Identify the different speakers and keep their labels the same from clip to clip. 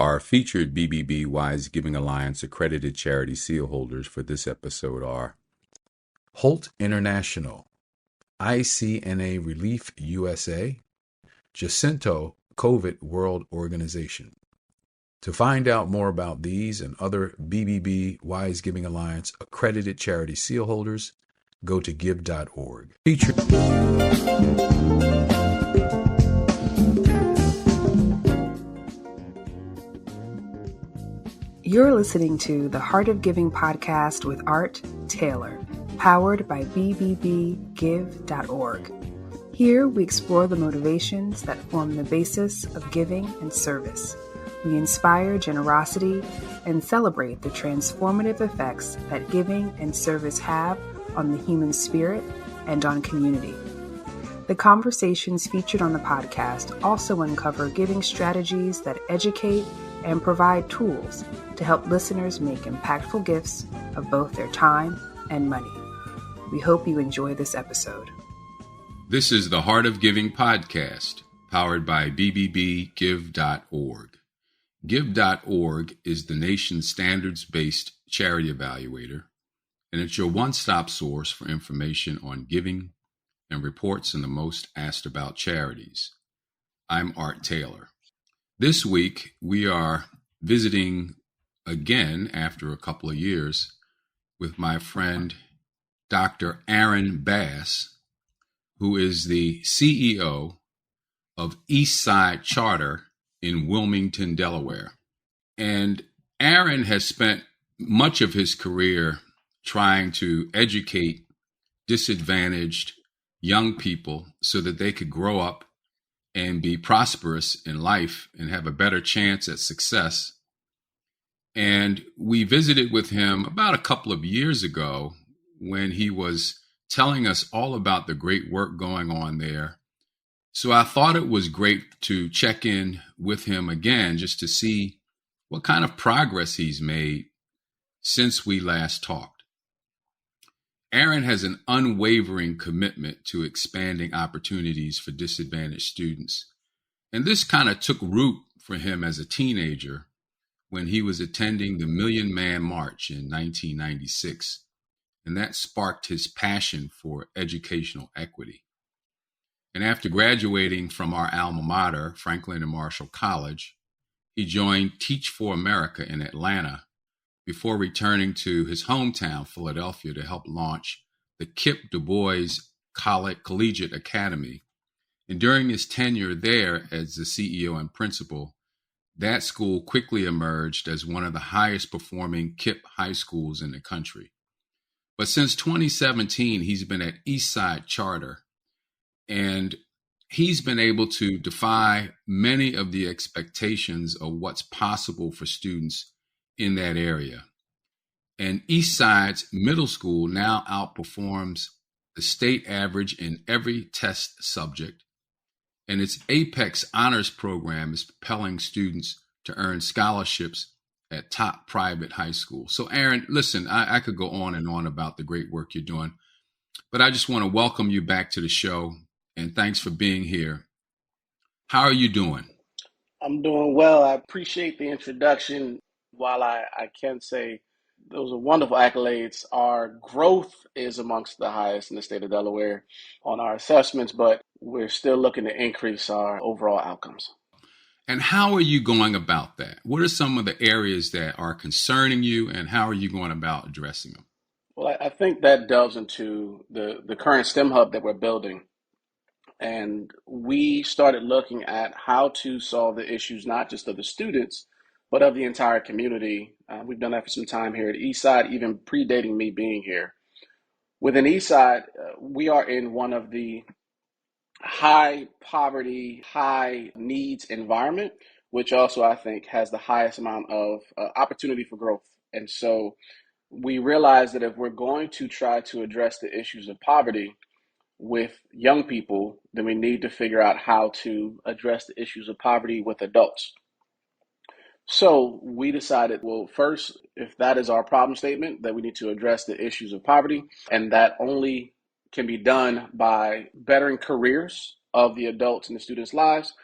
Speaker 1: Our featured BBB Wise Giving Alliance accredited charity seal holders for this episode are Holt International, ICNA Relief USA, Jacinto COVID World Organization. To find out more about these and other BBB Wise Giving Alliance accredited charity seal holders, go to give.org.
Speaker 2: You're listening to the Heart of Giving podcast with Art Taylor, powered by bbbgive.org. Here we explore the motivations that form the basis of giving and service. We inspire generosity and celebrate the transformative effects that giving and service have on the human spirit and on community. The conversations featured on the podcast also uncover giving strategies that educate and provide tools to help listeners make impactful gifts of both their time and money. We hope you enjoy this episode.
Speaker 1: This is the Heart of Giving podcast, powered by bbbgive.org. Give.org is the nation's standards-based charity evaluator, and it's your one-stop source for information on giving and reports on the most asked about charities. I'm Art Taylor. This week, we are visiting again after a couple of years with my friend, Dr. Aaron Bass, who is the CEO of EastSide Charter in Wilmington, Delaware. And Aaron has spent much of his career trying to educate disadvantaged young people so that they could grow up and be prosperous in life and have a better chance at success. And we visited with him about a couple of years ago when he was telling us all about the great work going on there. So I thought it was great to check in with him again just to see what kind of progress he's made since we last talked. Aaron has an unwavering commitment to expanding opportunities for disadvantaged students. And this kind of took root for him as a teenager when he was attending the Million Man March in 1996. And that sparked his passion for educational equity. And after graduating from our alma mater, Franklin and Marshall College, he joined Teach for America in Atlanta before returning to his hometown, Philadelphia, to help launch the Kip Du Bois Collegiate Academy. And during his tenure there as the CEO and principal, that school quickly emerged as one of the highest performing KIPP high schools in the country. But since 2017, he's been at EastSide Charter, and he's been able to defy many of the expectations of what's possible for students in that area. And Eastside's middle school now outperforms the state average in every test subject. And its Apex Honors program is propelling students to earn scholarships at top private high schools. So Aaron, listen, I could go on and on about the great work you're doing, but I just want to welcome you back to the show. And thanks for being here. How are you doing?
Speaker 3: I'm doing well. I appreciate the introduction. While I can say those are wonderful accolades, our growth is amongst the highest in the state of Delaware on our assessments, but we're still looking to increase our overall outcomes.
Speaker 1: And how are you going about that? What are some of the areas that are concerning you, and how are you going about addressing them?
Speaker 3: Well, I think that delves into the current STEM hub that we're building. And we started looking at how to solve the issues, not just of the students, but of the entire community. We've done that for some time here at Eastside, even predating me being here. Within Eastside, we are in one of the high poverty, high needs environment, which also I think has the highest amount of opportunity for growth. And so we realized that if we're going to try to address the issues of poverty with young people, then we need to figure out how to address the issues of poverty with adults. So we decided, well, first, if that is our problem statement, that we need to address the issues of poverty, and that only can be done by bettering careers of the adults in the students' lives,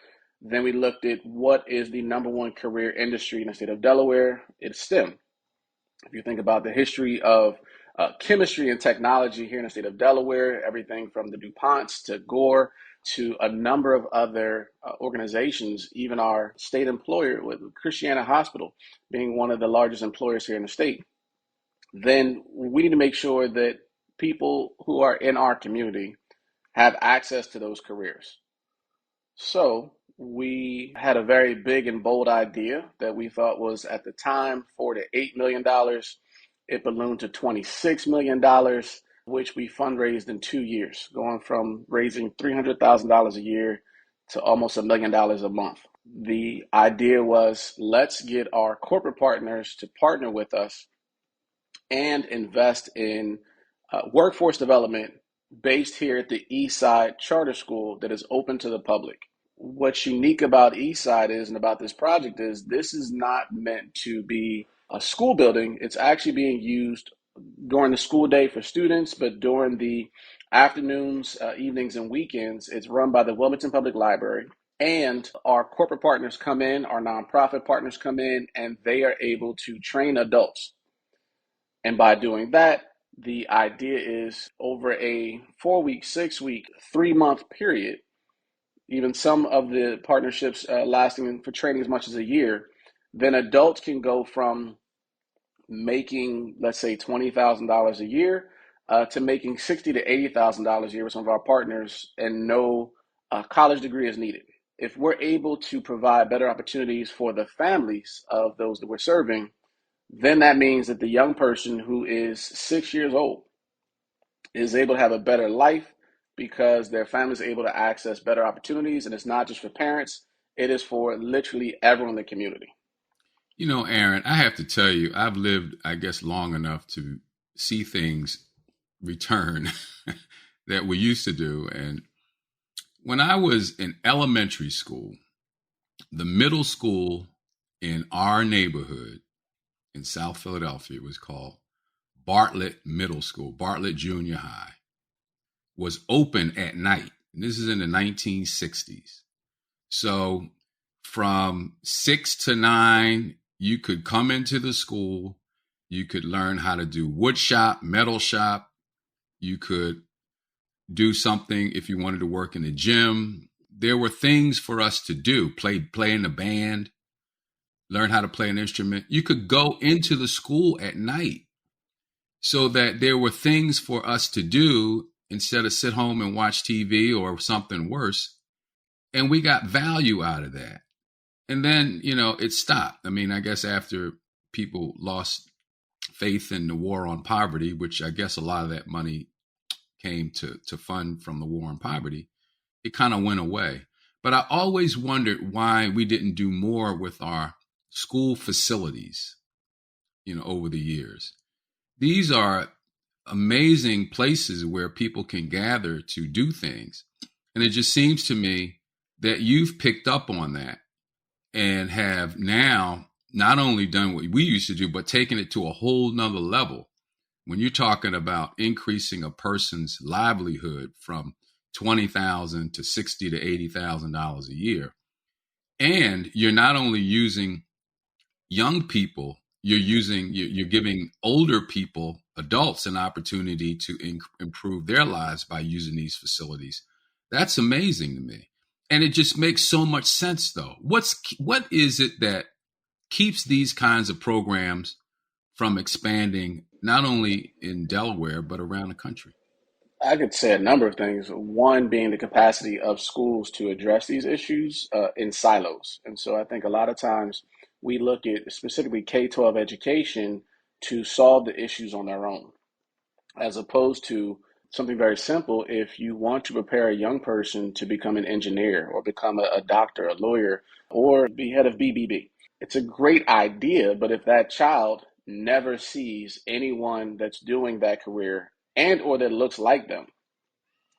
Speaker 3: Then we looked at what is the number one career industry in the state of Delaware. It's STEM. If you think about the history of chemistry and technology here in the state of Delaware, everything from the DuPonts to Gore to a number of other organizations, even our state employer with Christiana Hospital being one of the largest employers here in the state, then we need to make sure that people who are in our community have access to those careers. So we had a very big and bold idea that we thought was at the time $4 to $8 million. It ballooned to $26 million, which we fundraised in 2 years, going from raising $300,000 a year to almost $1 million a month. The idea was, let's get our corporate partners to partner with us and invest in workforce development based here at the EastSide Charter School that is open to the public. What's unique about EastSide is, and about this project is, this is not meant to be a school building. It's actually being used during the school day for students, but during the afternoons, evenings, and weekends, it's run by the Wilmington Public Library. And our corporate partners come in, our nonprofit partners come in, and they are able to train adults. And by doing that, the idea is over a 4-week, 6-week, 3-month period, even some of the partnerships lasting for training as much as a year, then adults can go from making, let's say, $20,000 a year to making $60,000 to $80,000 a year with some of our partners, and no college degree is needed. If we're able to provide better opportunities for the families of those that we're serving, then that means that the young person who is 6 years old is able to have a better life because their family is able to access better opportunities. And it's not just for parents, it is for literally everyone in the community.
Speaker 1: You know, Aaron, I have to tell you, I've lived, I guess, long enough to see things return that we used to do. And when I was in elementary school, the middle school in our neighborhood in South Philadelphia was called Bartlett Middle School, Bartlett Junior High, was open at night. And this is in the 1960s. So from 6 to 9, you could come into the school. You could learn how to do wood shop, metal shop. You could do something if you wanted to work in the gym. There were things for us to do, play in the band, learn how to play an instrument. You could go into the school at night so that there were things for us to do instead of sit home and watch TV or something worse. And we got value out of that. And then, you know, it stopped. I mean, I guess after people lost faith in the war on poverty, which I guess a lot of that money came to fund from the war on poverty, it kind of went away. But I always wondered why we didn't do more with our school facilities, you know, over the years. These are amazing places where people can gather to do things. And it just seems to me that you've picked up on that and have now not only done what we used to do, but taken it to a whole nother level. When you're talking about increasing a person's livelihood from $20,000 to $60,000 to $80,000 a year, and you're not only using young people, you're giving older people, adults, an opportunity to improve their lives by using these facilities. That's amazing to me. And it just makes so much sense, though. What is it that keeps these kinds of programs from expanding, not only in Delaware, but around the country?
Speaker 3: I could say a number of things. One being the capacity of schools to address these issues in silos. And so I think a lot of times we look at specifically K-12 education to solve the issues on their own, as opposed to something very simple. If you want to prepare a young person to become an engineer or become a doctor, a lawyer, or be head of BBB, it's a great idea. But if that child never sees anyone that's doing that career and or that looks like them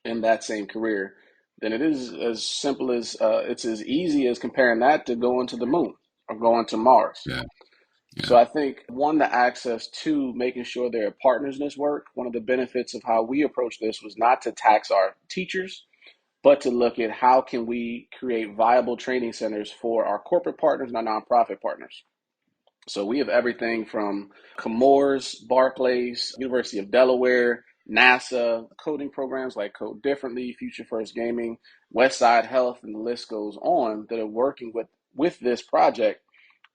Speaker 3: in that same career, then it is as simple as it's as easy as comparing that to going to the moon or going to Mars.
Speaker 1: Yeah. Yeah.
Speaker 3: So I think, one, the access to making sure there are partners in this work. One of the benefits of how we approach this was not to tax our teachers, but to look at how can we create viable training centers for our corporate partners and our nonprofit partners. So we have everything from Comores, Barclays, University of Delaware, NASA, coding programs like Code Differently, Future First Gaming, Westside Health, and the list goes on that are working with this project,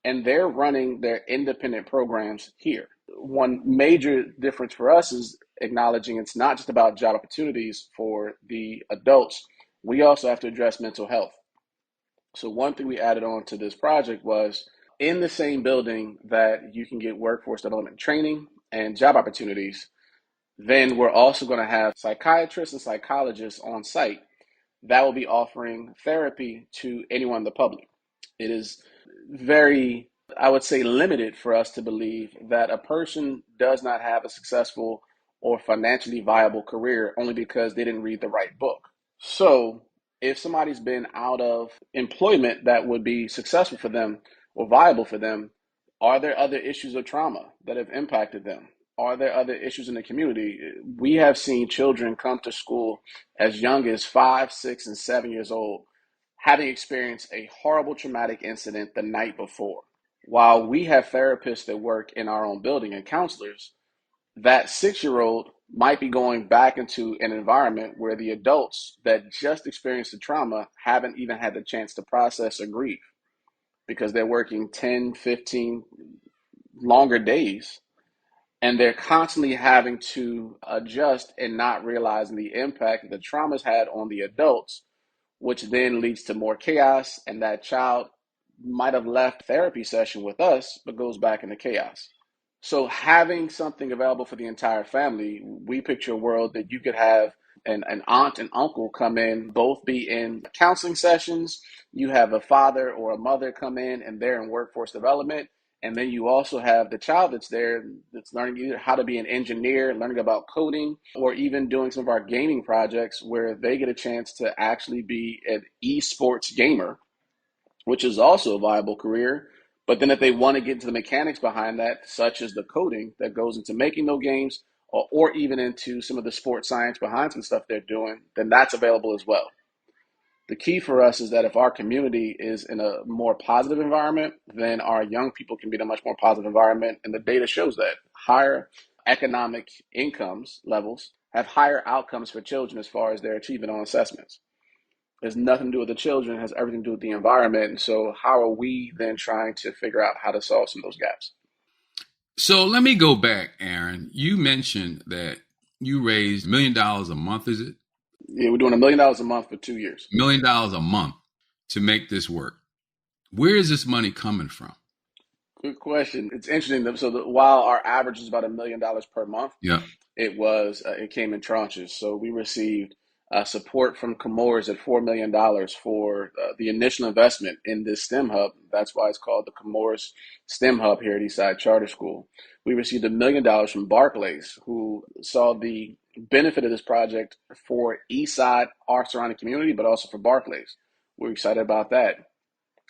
Speaker 3: and they're running their independent programs here. One major difference for us is acknowledging it's not just about job opportunities for the adults. We also have to address mental health. So one thing we added on to this project was in the same building that you can get workforce development training and job opportunities, then we're also going to have psychiatrists and psychologists on site that will be offering therapy to anyone in the public. It is very, I would say, limited for us to believe that a person does not have a successful or financially viable career only because they didn't read the right book. So if somebody's been out of employment that would be successful for them or viable for them, are there other issues of trauma that have impacted them? Are there other issues in the community? We have seen children come to school as young as 5, 6, and 7 years old, having experienced a horrible traumatic incident the night before. While we have therapists that work in our own building and counselors, that 6-year-old might be going back into an environment where the adults that just experienced the trauma haven't even had the chance to process or grieve because they're working 10, 15 longer days. And they're constantly having to adjust and not realizing the impact that the trauma's had on the adults, which then leads to more chaos. And that child might have left therapy session with us, but goes back into chaos. So having something available for the entire family, we picture a world that you could have an aunt and uncle come in, both be in counseling sessions. You have a father or a mother come in and they're in workforce development. And then you also have the child that's there that's learning either how to be an engineer, learning about coding, or even doing some of our gaming projects where they get a chance to actually be an esports gamer, which is also a viable career. But then if they want to get into the mechanics behind that, such as the coding that goes into making those games, or even into some of the sports science behind some stuff they're doing, then that's available as well. The key for us is that if our community is in a more positive environment, then our young people can be in a much more positive environment. And the data shows that higher economic incomes levels have higher outcomes for children as far as their achievement on assessments. There's nothing to do with the children, it has everything to do with the environment. And so how are we then trying to figure out how to solve some of those gaps?
Speaker 1: So let me go back, Aaron. You mentioned that you raised $1 million a month, is it?
Speaker 3: Yeah, we're doing $1 million a month for 2 years.
Speaker 1: $1 million a month to make this work. Where is this money coming from?
Speaker 3: Good question. It's interesting. So while our average is about $1 million per month,
Speaker 1: Yeah.
Speaker 3: it came in tranches. So we received support from Comores at $4 million for the initial investment in this STEM hub. That's why it's called the Comores STEM Hub here at EastSide Charter School. We received $1 million from Barclays, who saw the benefit of this project for Eastside, our surrounding community, but also for Barclays. We're excited about that.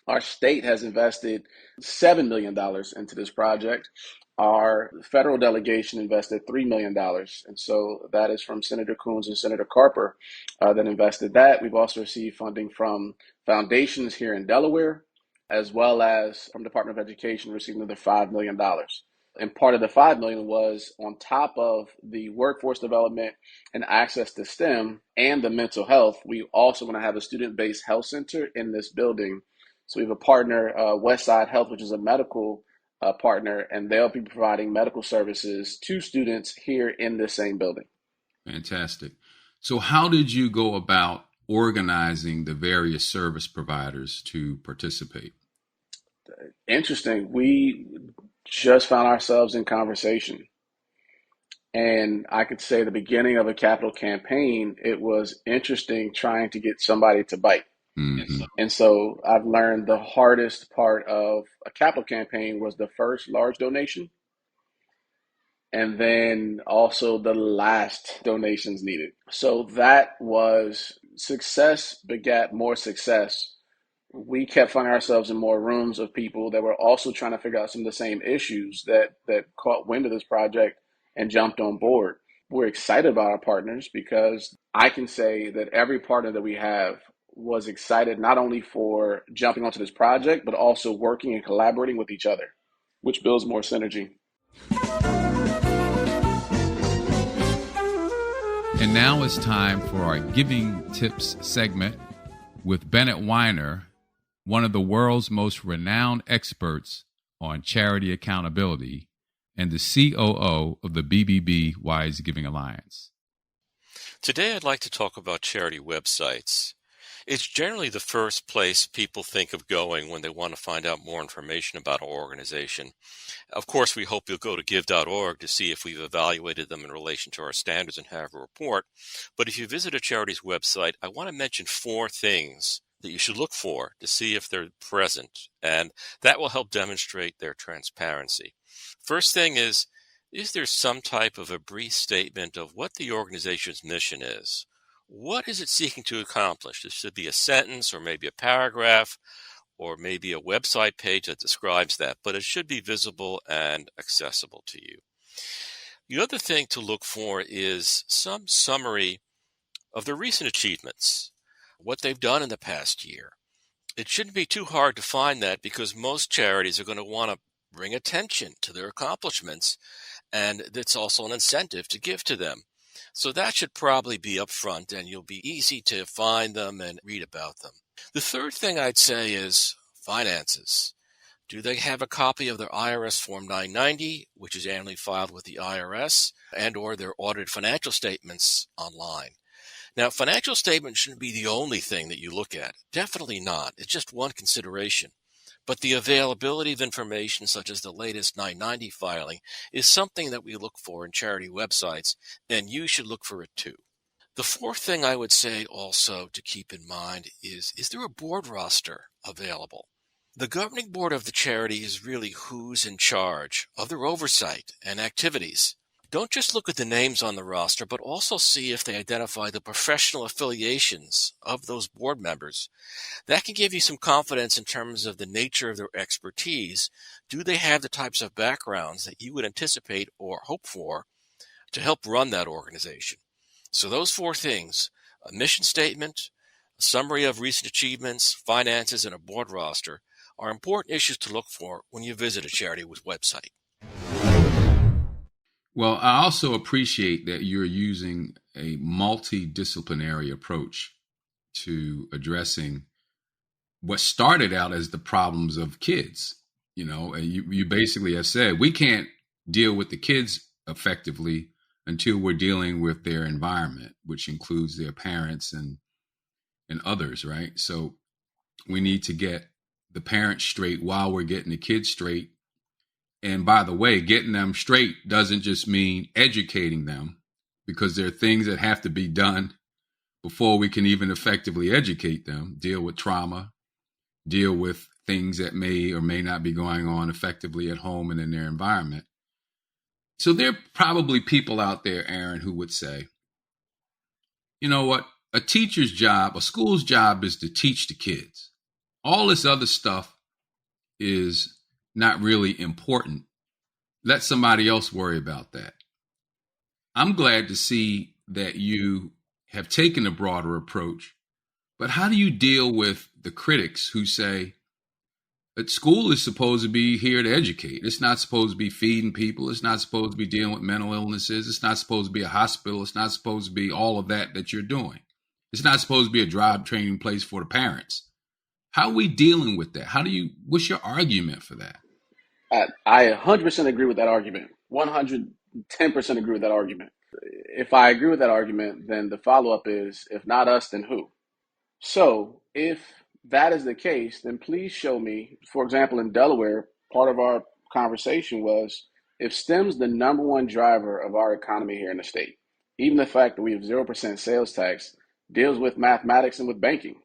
Speaker 3: Our state has invested $7 million into this project. Our federal delegation invested $3 million. And so that is from Senator Coons and Senator Carper that invested that. We've also received funding from foundations here in Delaware, as well as from the Department of Education, receiving another $5 million. And part of the $5 million was on top of the workforce development and access to STEM and the mental health. We also want to have a student-based health center in this building. So we have a partner, Westside Health, which is a medical partner, and they'll be providing medical services to students here in this same building.
Speaker 1: Fantastic. So how did you go about organizing the various service providers to participate?
Speaker 3: Interesting. We just found ourselves in conversation. And I could say the beginning of a capital campaign, it was interesting trying to get somebody to bite.
Speaker 1: Mm-hmm.
Speaker 3: And so I've learned the hardest part of a capital campaign was the first large donation, and then also the last donations needed. So that was success begat more success. We kept finding ourselves in more rooms of people that were also trying to figure out some of the same issues that caught wind of this project and jumped on board. we're excited about our partners because I can say that every partner that we have was excited not only for jumping onto this project, but also working and collaborating with each other, which builds more synergy.
Speaker 1: And now it's time for our Giving Tips segment with Bennett Weiner, one of the world's most renowned experts on charity accountability and the COO of the BBB Wise Giving Alliance.
Speaker 4: Today I'd like to talk about charity websites. It's generally the first place people think of going when they want to find out more information about our organization. Of course, we hope you'll go to give.org to see if we've evaluated them in relation to our standards and have a report. But if you visit a charity's website, I want to mention 4 things that you should look for to see if they're present, and that will help demonstrate their transparency. First thing is there some type of a brief statement of what the organization's mission is? What is it seeking to accomplish? This should be a sentence or maybe a paragraph or maybe a website page that describes that, but it should be visible and accessible to you. The other thing to look for is some summary of their recent achievements, what they've done in the past year. It shouldn't be too hard to find that because most charities are going to want to bring attention to their accomplishments, and it's also an incentive to give to them. So that should probably be up front, and you'll be easy to find them and read about them. The third thing I'd say is finances. Do they have a copy of their IRS Form 990, which is annually filed with the IRS, and or their audited financial statements online? Now, financial statements shouldn't be the only thing that you look at. Definitely not. It's just one consideration. But the availability of information, such as the latest 990 filing, is something that we look for in charity websites, and you should look for it too. The fourth thing I would say also to keep in mind is there a board roster available? The governing board of the charity is really who's in charge of their oversight and activities. Don't just look at the names on the roster, but also see if they identify the professional affiliations of those board members. That can give you some confidence in terms of the nature of their expertise. Do they have the types of backgrounds that you would anticipate or hope for to help run that organization? So those 4 things, a mission statement, a summary of recent achievements, finances, and a board roster, are important issues to look for when you visit a charity website.
Speaker 1: Well, I also appreciate that you're using a multidisciplinary approach to addressing what started out as the problems of kids. And you basically have said we can't deal with the kids effectively until we're dealing with their environment, which includes their parents and others, right? So we need to get the parents straight while we're getting the kids straight. And by the way, getting them straight doesn't just mean educating them, because there are things that have to be done before we can even effectively educate them, deal with trauma, deal with things that may or may not be going on effectively at home and in their environment. So there are probably people out there, Aaron, who would say, you know what, a teacher's job, a school's job is to teach the kids. All this other stuff is not really important. Let somebody else worry about that. I'm glad to see that you have taken a broader approach, but how do you deal with the critics who say that school is supposed to be here to educate? It's not supposed to be feeding people. It's not supposed to be dealing with mental illnesses. It's not supposed to be a hospital. It's not supposed to be all of that you're doing. It's not supposed to be a job training place for the parents. How are we dealing with that? What's your argument for that?
Speaker 3: I 100% agree with that argument. 110% agree with that argument. If I agree with that argument, then the follow-up is, if not us, then who? So if that is the case, then please show me, for example, in Delaware, part of our conversation was, if STEM's the number one driver of our economy here in the state, even the fact that we have 0% sales tax deals with mathematics and with banking,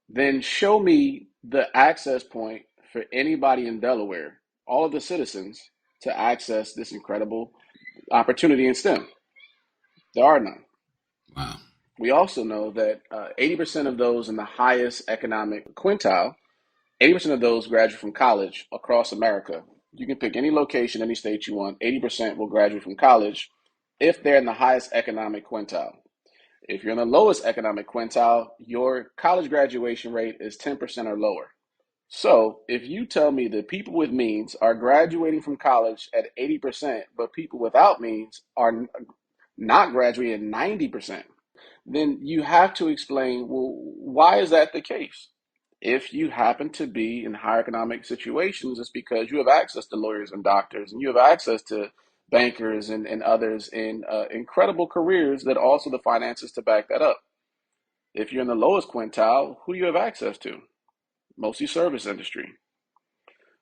Speaker 3: then show me the access point for anybody in Delaware, all of the citizens, to access this incredible opportunity in STEM. There are none.
Speaker 1: Wow.
Speaker 3: We also know that 80% of those in the highest economic quintile, 80% of those graduate from college across America. You can pick any location, any state you want. 80% will graduate from college if they're in the highest economic quintile. If you're in the lowest economic quintile, your college graduation rate is 10% or lower. So if you tell me that people with means are graduating from college at 80%, but people without means are not graduating at 90%, then you have to explain, well, why is that the case? If you happen to be in higher economic situations, it's because you have access to lawyers and doctors, and you have access to bankers and others in incredible careers that also the finances to back that up. If you're in the lowest quintile, who do you have access to? Mostly service industry.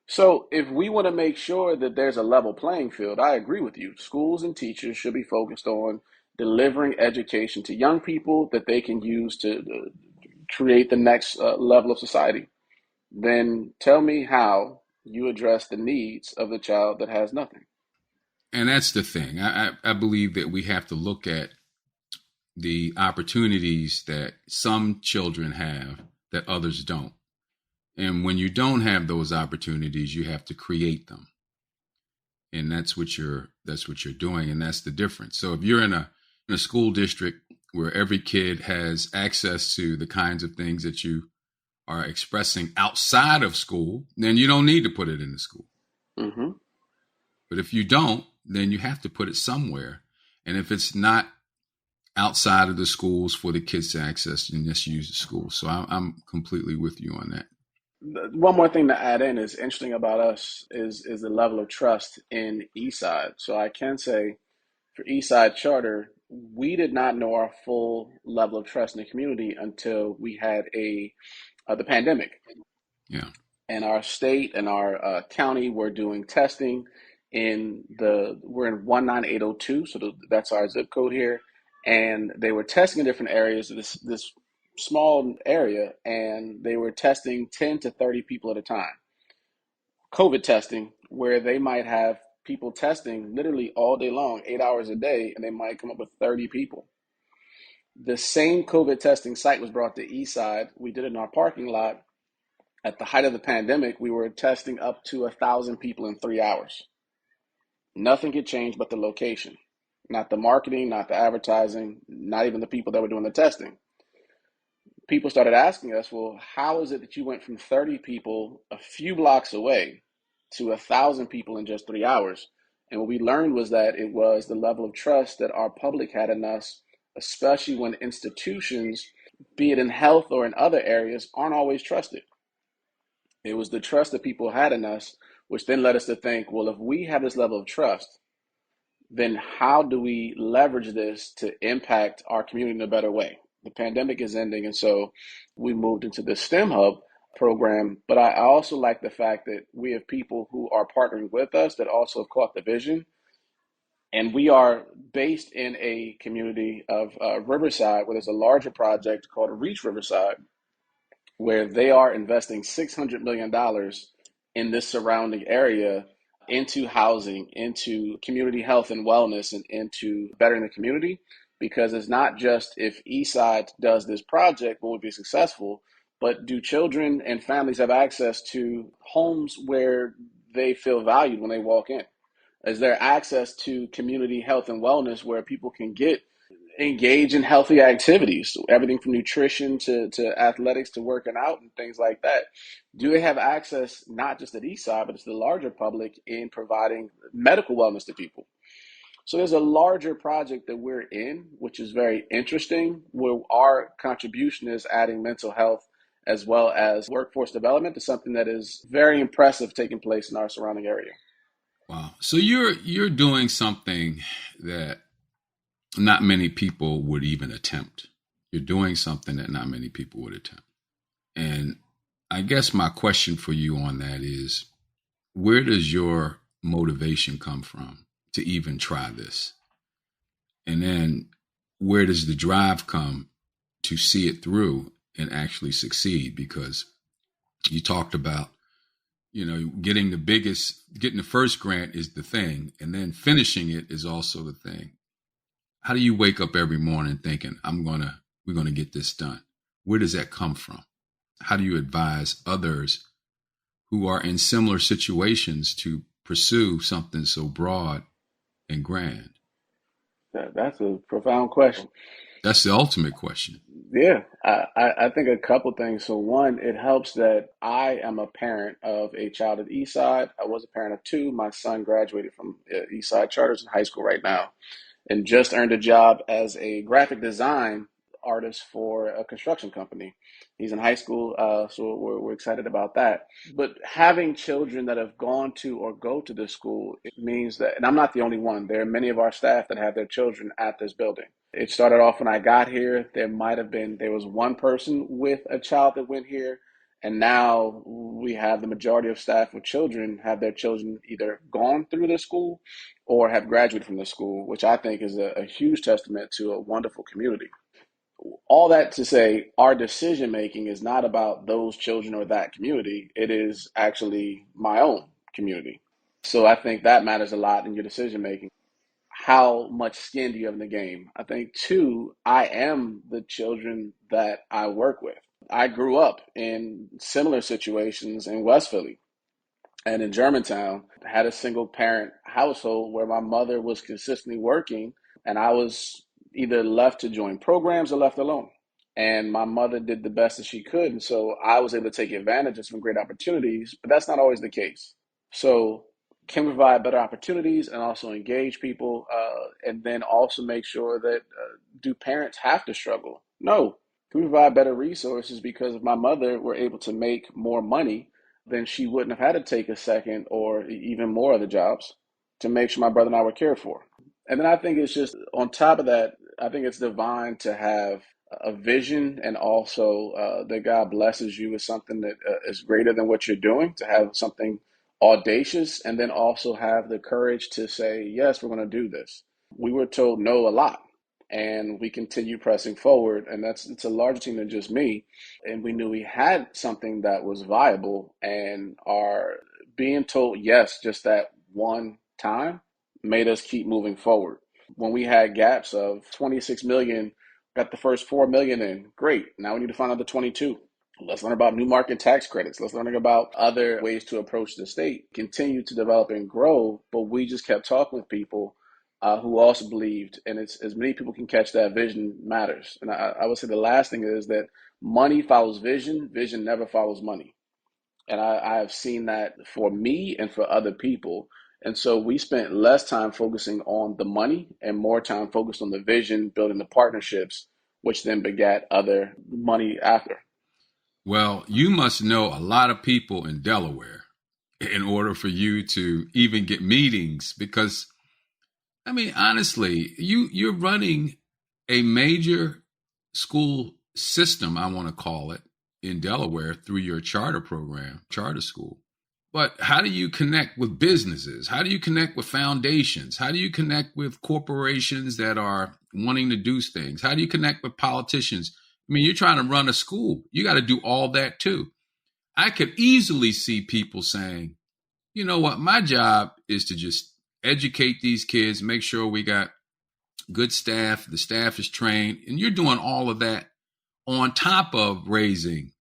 Speaker 3: So if we want to make sure that there's a level playing field, I agree with you. Schools and teachers should be focused on delivering education to young people that they can use to create the next level of society. Then tell me how you address the needs of the child that has nothing.
Speaker 1: And that's the thing. I believe that we have to look at the opportunities that some children have that others don't. And when you don't have those opportunities, you have to create them. And that's what you're doing. And that's the difference. So if you're in a school district where every kid has access to the kinds of things that you are expressing outside of school, then you don't need to put it in the school.
Speaker 3: Mm-hmm.
Speaker 1: But if you don't, then you have to put it somewhere. And if it's not outside of the schools for the kids to access, then just use the school. So I'm completely with you on that.
Speaker 3: One more thing to add in is interesting about us is the level of trust in EastSide. So I can say for EastSide Charter, we did not know our full level of trust in the community until we had the pandemic.
Speaker 1: Yeah.
Speaker 3: And our state and our county were doing testing we're in 19802, so that's our zip code here. And they were testing in different areas of this small area, and they were testing 10 to 30 people at a time. COVID testing, where they might have people testing literally all day long, 8 hours a day, and they might come up with 30 people. The same COVID testing site was brought to EastSide. We did it in our parking lot. At the height of the pandemic, we were testing up to 1,000 people in 3 hours. Nothing could change but the location. Not the marketing, not the advertising, not even the people that were doing the testing. People started asking us, well, how is it that you went from 30 people a few blocks away to 1,000 people in just 3 hours? And what we learned was that it was the level of trust that our public had in us, especially when institutions, be it in health or in other areas, aren't always trusted. It was the trust that people had in us, which then led us to think, well, if we have this level of trust, then how do we leverage this to impact our community in a better way? The pandemic is ending, and so we moved into the STEM Hub program. But I also like the fact that we have people who are partnering with us that also have caught the vision. And we are based in a community of Riverside, where there's a larger project called Reach Riverside, where they are investing $600 million in this surrounding area into housing, into community health and wellness, and into bettering the community. Because it's not just if EastSide does this project, will it be successful, but do children and families have access to homes where they feel valued when they walk in? Is there access to community health and wellness where people can engage in healthy activities, everything from nutrition to athletics to working out and things like that? Do they have access, not just at EastSide, but to the larger public in providing medical wellness to people? So there's a larger project that we're in, which is very interesting, where our contribution is adding mental health as well as workforce development to something that is very impressive taking place in our surrounding area.
Speaker 1: Wow. So you're doing something that not many people would even attempt. You're doing something that not many people would attempt. And I guess my question for you on that is, where does your motivation come from to even try this? And then where does the drive come to see it through and actually succeed? Because you talked about, getting the first grant is the thing, and then finishing it is also the thing. How do you wake up every morning thinking, we're going to get this done? Where does that come from? How do you advise others who are in similar situations to pursue something so broad and grand?
Speaker 3: That's a profound question.
Speaker 1: That's the ultimate question.
Speaker 3: Yeah, I think a couple things. So one, it helps that I am a parent of a child at Eastside. I was a parent of two. My son graduated from EastSide Charter School in high school right now, and just earned a job as a graphic design artist for a construction company. He's in high school, so we're excited about that. But having children that have gone to or go to this school, it means that, and I'm not the only one, there are many of our staff that have their children at this building. It started off when I got here. There was one person with a child that went here. And now we have the majority of staff with children have their children either gone through the school or have graduated from the school, which I think is a huge testament to a wonderful community. All that to say, our decision making is not about those children or that community. It is actually my own community. So I think that matters a lot in your decision making. How much skin do you have in the game? I think, two, I am the children that I work with. I grew up in similar situations in West Philly and in Germantown. I had a single parent household where my mother was consistently working, and I was either left to join programs or left alone. And my mother did the best that she could. And so I was able to take advantage of some great opportunities, but that's not always the case. So can we provide better opportunities and also engage people, and then also make sure that do parents have to struggle? No. Can we provide better resources? Because if my mother were able to make more money, then she wouldn't have had to take a second or even more of the jobs to make sure my brother and I were cared for. And then I think it's just on top of that, I think it's divine to have a vision, and also that God blesses you with something that is greater than what you're doing, to have something audacious, and then also have the courage to say, yes, we're going to do this. We were told no a lot, and we continue pressing forward. And it's a larger team than just me. And we knew we had something that was viable, and our being told yes just that one time made us keep moving forward. When we had gaps of 26 million, got the first 4 million in, great. Now we need to find out the 22. Let's learn about new market tax credits. Let's learn about other ways to approach the state. Continue to develop and grow, but we just kept talking with people who also believed, and it's as many people can catch that vision matters. And I would say the last thing is that money follows vision. Vision never follows money. And I have seen that for me and for other people. And so we spent less time focusing on the money and more time focused on the vision, building the partnerships, which then begat other money after.
Speaker 1: Well, you must know a lot of people in Delaware in order for you to even get meetings, because, I mean, honestly, you're running a major school system, I want to call it, in Delaware through your charter program, charter school. But how do you connect with businesses? How do you connect with foundations? How do you connect with corporations that are wanting to do things? How do you connect with politicians? I mean, you're trying to run a school. You got to do all that too. I could easily see people saying, you know what, my job is to just educate these kids, make sure we got good staff, the staff is trained, and you're doing all of that on top of raising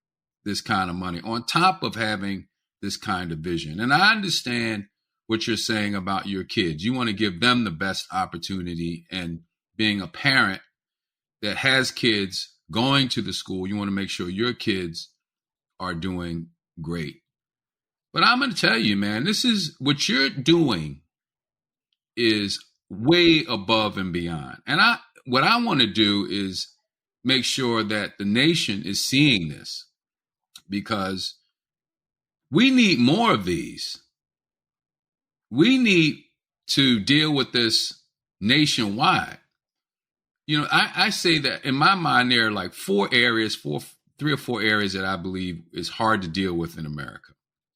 Speaker 1: this kind of money, on top of having this kind of vision. And I understand what you're saying about your kids. You want to give them the best opportunity, and being a parent that has kids going to the school, you want to make sure your kids are doing great. But I'm going to tell you, man, this is what you're doing is way above and beyond. And what I want to do is make sure that the nation is seeing this, because we need more of these. We need to deal with this nationwide. You know, I say that in my mind, there are like 3 or 4 areas that I believe is hard to deal with in America.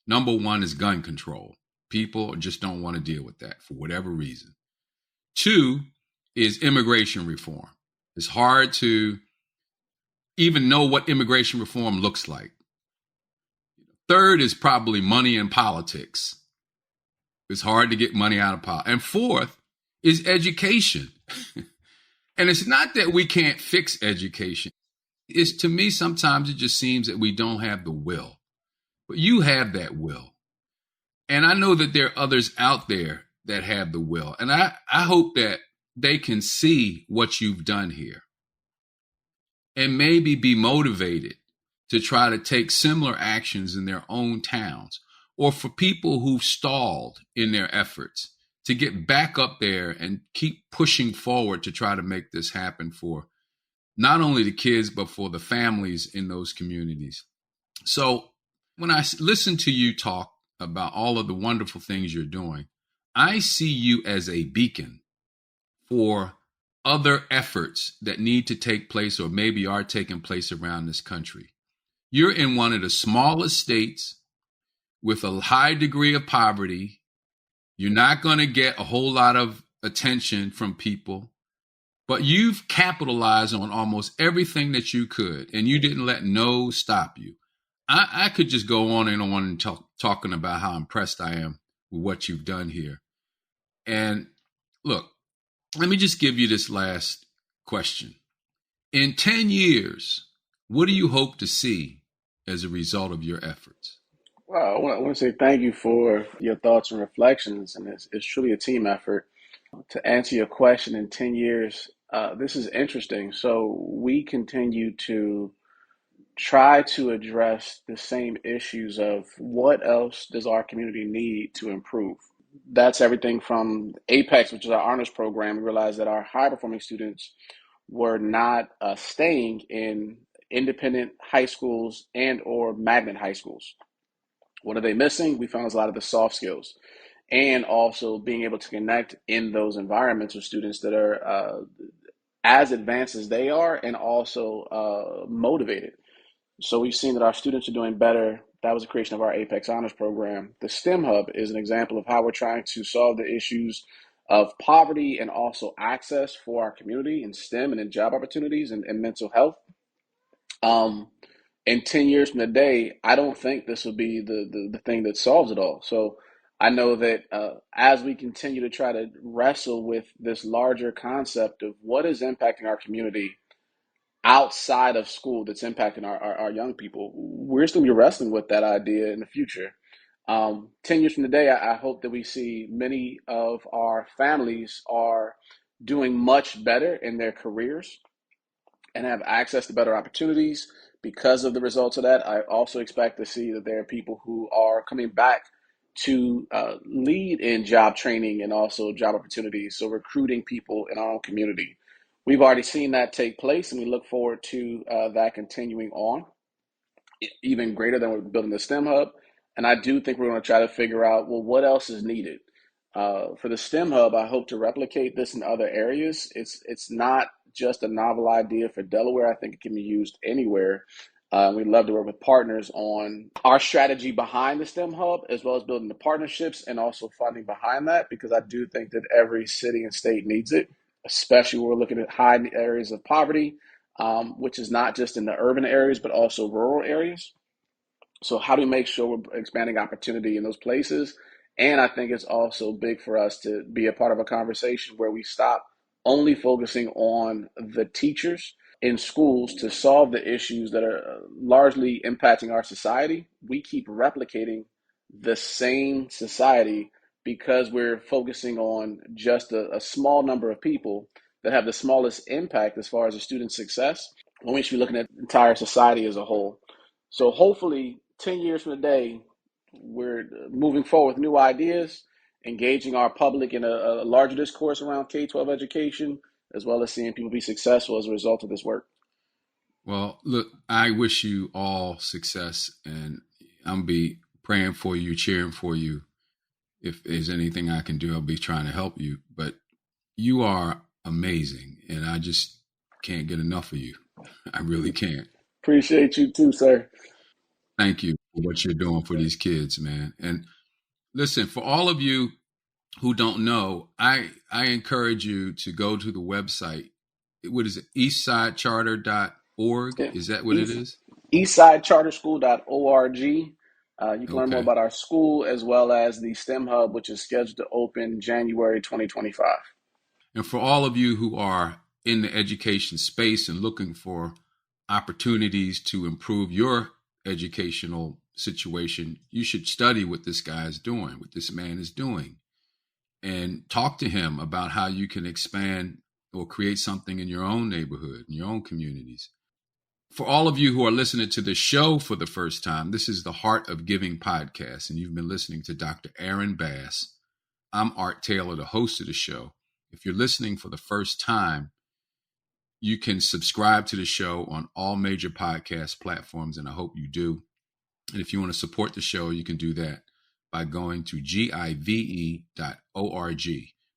Speaker 1: Number one is gun control. People just don't want to deal with that for whatever reason. 2 is immigration reform. It's hard to even know what immigration reform looks like. 3rd is probably money in politics. It's hard to get money out of politics. And 4th is education. And it's not that we can't fix education. It's, to me, sometimes it just seems that we don't have the will. But you have that will. And I know that there are others out there that have the will. And I hope that they can see what you've done here and maybe be motivated to try to take similar actions in their own towns, or for people who've stalled in their efforts to get back up there and keep pushing forward to try to make this happen for not only the kids, but for the families in those communities. So when I listen to you talk about all of the wonderful things you're doing, I see you as a beacon for other efforts that need to take place or maybe are taking place around this country. You're in one of the smallest states with a high degree of poverty. You're not going to get a whole lot of attention from people, but you've capitalized on almost everything that you could, and you didn't let no stop you. I could just go on and talking about how impressed I am with what you've done here. And look, let me just give you this last question. In 10 years, what do you hope to see as a result of your efforts?
Speaker 3: Well, I want to say thank you for your thoughts and reflections, and it's truly a team effort. To answer your question, in 10 years, this is interesting. So we continue to try to address the same issues of what else does our community need to improve. That's everything from Apex, which is our honors program. We realized that our high performing students were not staying in independent high schools and or magnet high schools. What are they missing? We found a lot of the soft skills, and also being able to connect in those environments with students that are as advanced as they are, and also motivated. So we've seen that our students are doing better. That was the creation of our Apex Honors program. The STEM Hub is an example of how we're trying to solve the issues of poverty and also access for our community in STEM and in job opportunities and mental health. Um, in 10 years from today, I don't think this will be the thing that solves it all. So I know that as we continue to try to wrestle with this larger concept of what is impacting our community outside of school that's impacting our young people, we're still be wrestling with that idea in the future. 10 years from today, I hope that we see many of our families are doing much better in their careers and have access to better opportunities because of the results of that. I also expect to see that there are people who are coming back to lead in job training and also job opportunities, so recruiting people in our own community. We've already seen that take place, and we look forward to that continuing on, even greater than we're building the STEM Hub. And I do think we're going to try to figure out, well, what else is needed? For the STEM Hub, I hope to replicate this in other areas. It's not just a novel idea for Delaware. I think it can be used anywhere. We'd love to work with partners on our strategy behind the STEM Hub, as well as building the partnerships and also funding behind that, because I do think that every city and state needs it, especially when we're looking at high areas of poverty, which is not just in the urban areas, but also rural areas. So how do we make sure we're expanding opportunity in those places? And I think it's also big for us to be a part of a conversation where we stop only focusing on the teachers in schools to solve the issues that are largely impacting our society. We keep replicating the same society because we're focusing on just a small number of people that have the smallest impact as far as a student's success, when we should be looking at the entire society as a whole. So hopefully 10 years from today, we're moving forward with new ideas, engaging our public in a larger discourse around K-12 education, as well as seeing people be successful as a result of this work.
Speaker 1: Well, look, I wish you all success, and I'll be praying for you, cheering for you. If there's anything I can do, I'll be trying to help you. But you are amazing, and I just can't get enough of you. I really can't.
Speaker 3: Appreciate you too, sir.
Speaker 1: Thank you for what you're doing for these kids, man. And listen, for all of you who don't know, I encourage you to go to the website. What is it? EastSideCharter.org.
Speaker 3: Yeah.
Speaker 1: Is that what it is?
Speaker 3: EastSideCharterSchool.org. You can learn more
Speaker 1: Okay.
Speaker 3: about our school, as well as the STEM Hub, which is scheduled to open January 2025.
Speaker 1: And for all of you who are in the education space and looking for opportunities to improve your educational situation, you should study what this guy is doing, what this man is doing. and talk to him about how you can expand or create something in your own neighborhood, in your own communities. For all of you who are listening to the show for the first time, this is the Heart of Giving podcast, and you've been listening to Dr. Aaron Bass. I'm Art Taylor, the host of the show. If you're listening for the first time, you can subscribe to the show on all major podcast platforms, and I hope you do. And if you want to support the show, you can do that by going to give.org.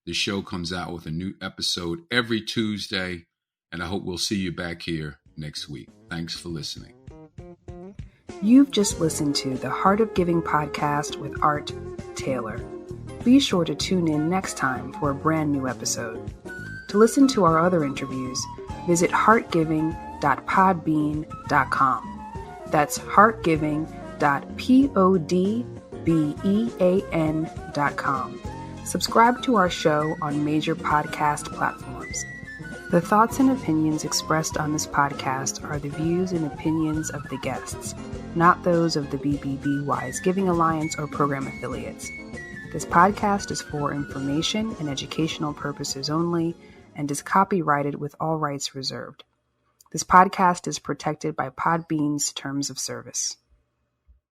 Speaker 1: The show comes out with a new episode every Tuesday, and I hope we'll see you back here next week. Thanks for listening.
Speaker 2: You've just listened to the Heart of Giving podcast with Art Taylor. Be sure to tune in next time for a brand new episode. To listen to our other interviews, visit heartgiving.podbean.com. That's heartgiving.podbean.com. Subscribe to our show on major podcast platforms. The thoughts and opinions expressed on this podcast are the views and opinions of the guests, not those of the BBB Wise Giving Alliance or program affiliates. This podcast is for information and educational purposes only and is copyrighted with all rights reserved. This podcast is protected by Podbean's terms of service.